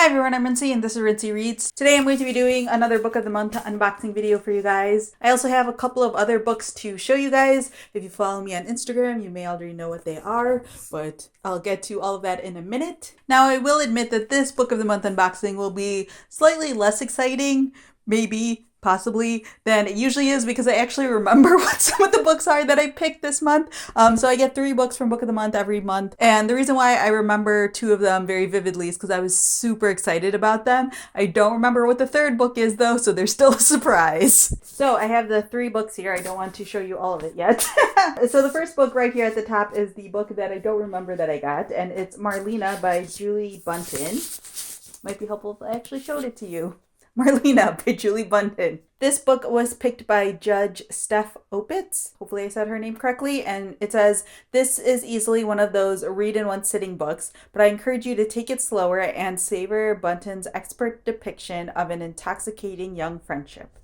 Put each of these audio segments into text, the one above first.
Hi everyone, I'm Rincey and this is Rincey Reads. Today I'm going to be doing another book of the month unboxing video for you guys. I also have a couple of other books to show you guys. If you follow me on Instagram, you may already know what they are, but I'll get to all of that in a minute. Now I will admit that this book of the month unboxing will be slightly less exciting, maybe, possibly, than it usually is because I actually remember what some of the books are that I picked this month. So I get 3 books from Book of the Month every month. And the reason why I remember 2 of them very vividly is because I was super excited about them. I don't remember what the 3rd book is though, so there's still a surprise. So I have the 3 books here. I don't want to show you all of it yet. So the first book right here at the top is the book that I don't remember that I got, and it's Marlena by Julie Buntin. Might be helpful if I actually showed it to you. Marlena by Julie Buntin. This book was picked by Judge Steph Opitz. Hopefully I said her name correctly. And it says, "This is easily one of those read in one sitting books, but I encourage you to take it slower and savor Buntin's expert depiction of an intoxicating young friendship."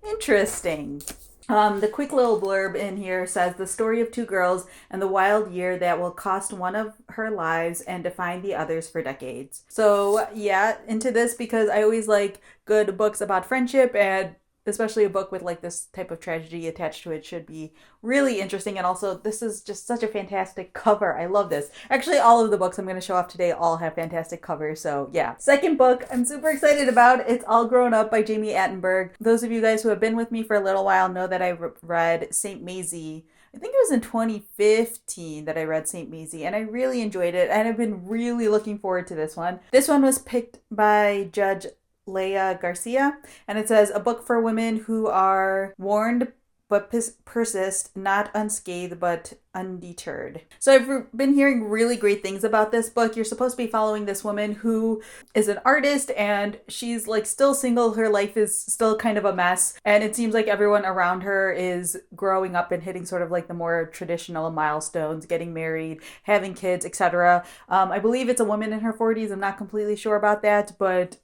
Interesting. The quick little blurb in here says, "The story of 2 girls and the wild year that will cost one of her lives and define the others for decades." So yeah, into this because I always like good books about friendship, and especially a book with like this type of tragedy attached to it should be really interesting. And also this is just such a fantastic cover. I love this. Actually, all of the books I'm going to show off today all have fantastic covers. So yeah. Second book I'm super excited about. It's All Grown Up by Jamie Attenberg. Those of you guys who have been with me for a little while know that I read St. Maisie. I think it was in 2015 that I read St. Maisie, and I really enjoyed it, and I've been really looking forward to this one. This one was picked by Judge Leia Garcia, and it says, "A book for women who are warned but persist, not unscathed but undeterred." So I've been hearing really great things about this book. You're supposed to be following this woman who is an artist, and she's like still single. Her life is still kind of a mess, and it seems like everyone around her is growing up and hitting sort of like the more traditional milestones, getting married, having kids, etc. I believe it's a woman in her 40s. I'm not completely sure about that, but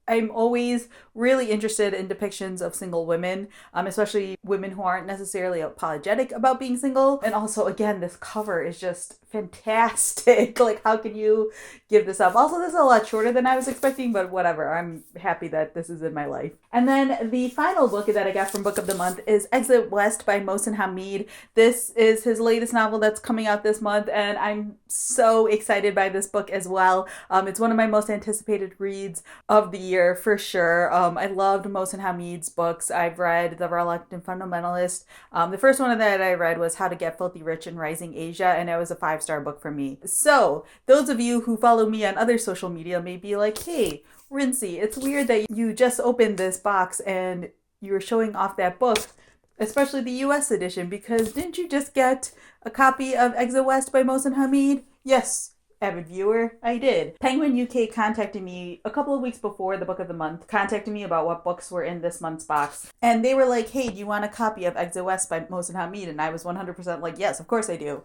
I'm always really interested in depictions of single women, especially women who aren't necessarily apologetic about being single. And also, again, this cover is just fantastic. Like, how can you give this up? Also, this is a lot shorter than I was expecting, but whatever. I'm happy that this is in my life. And then the final book that I got from Book of the Month is Exit West by Mohsin Hamid. This is his latest novel that's coming out this month, and I'm so excited by this book as well. It's one of my most anticipated reads of the year for sure. I loved Mohsin Hamid's books. I've read The Reluctant Fundamentalist. The first one that I read was How to Get Filthy Rich in Rising Asia, and it was a 5-star book for me. So those of you who follow me on other social media may be like, "Hey, Rincey, it's weird that you just opened this box and you were showing off that book, especially the US edition, because didn't you just get a copy of Exit West by Mohsin Hamid?" Yes, avid viewer, I did. Penguin UK contacted me a couple of weeks before the book of the month, contacted me about what books were in this month's box. And they were like, "Hey, do you want a copy of Exit West by Mohsin Hamid?" And I was 100% like, yes, of course I do.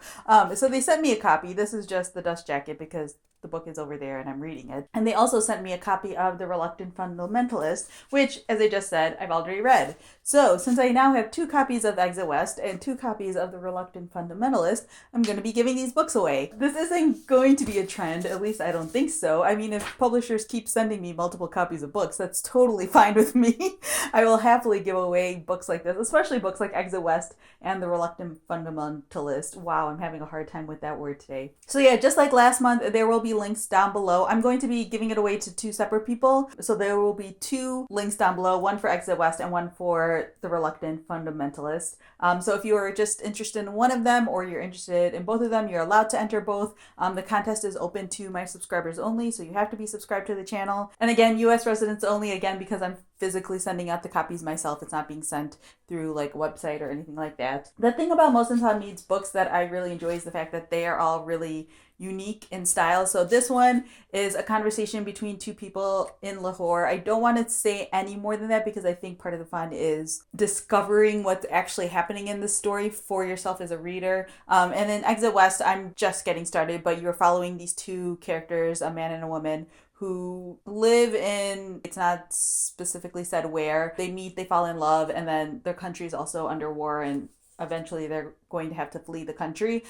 So they sent me a copy. This is just the dust jacket because the book is over there and I'm reading it. And they also sent me a copy of The Reluctant Fundamentalist, which, as I just said, I've already read. So since I now have 2 copies of Exit West and 2 copies of The Reluctant Fundamentalist, I'm going to be giving these books away. This isn't going to be a trend, at least I don't think so. I mean, if publishers keep sending me multiple copies of books, that's totally fine with me. I will happily give away books like this, especially books like Exit West and The Reluctant Fundamentalist. Wow, I'm having a hard time with that word today. So yeah, just like last month, there will be links down below. I'm going to be giving it away to 2 separate people. So there will be 2 links down below, one for Exit West and one for The Reluctant Fundamentalist. So if you are just interested in one of them or you're interested in both of them, you're allowed to enter both. The contest is open to my subscribers only, so you have to be subscribed to the channel. And again, US residents only, again, because I'm physically sending out the copies myself. It's not being sent through like a website or anything like that. The thing about Mohsin Hamid's books that I really enjoy is the fact that they are all really unique in style. So this one is a conversation between 2 people in Lahore. I don't want to say any more than that because I think part of the fun is discovering what's actually happening in the story for yourself as a reader. And in Exit West, I'm just getting started, but you're following these 2 characters, a man and a woman, who live in, it's not specifically said where, they meet, they fall in love, and then their country is also under war, and eventually they're going to have to flee the country.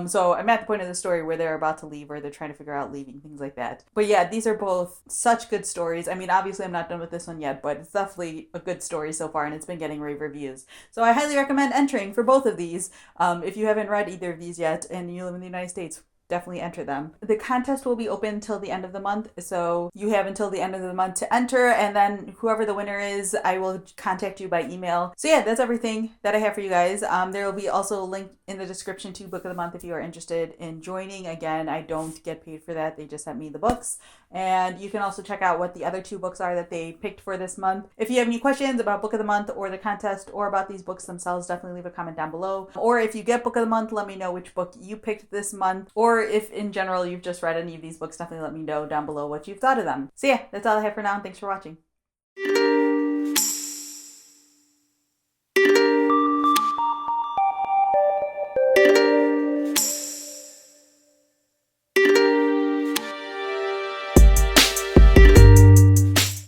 So I'm at the point of the story where they're about to leave or they're trying to figure out leaving, things like that. But yeah, these are both such good stories. I mean, obviously I'm not done with this one yet, but it's definitely a good story so far and it's been getting rave reviews. So I highly recommend entering for both of these. If you haven't read either of these yet and you live in the United States, definitely enter them. The contest will be open till the end of the month, so you have until the end of the month to enter, and then whoever the winner is, I will contact you by email. So yeah, that's everything that I have for you guys. There will be also a link in the description to Book of the Month if you are interested in joining. Again, I don't get paid for that. They just sent me the books. And you can also check out what the other 2 books are that they picked for this month. If you have any questions about Book of the Month or the contest or about these books themselves, definitely leave a comment down below. Or if you get Book of the Month, let me know which book you picked this month. Or if in general you've just read any of these books, definitely let me know down below what you've thought of them. So yeah, that's all I have for now. Thanks for watching.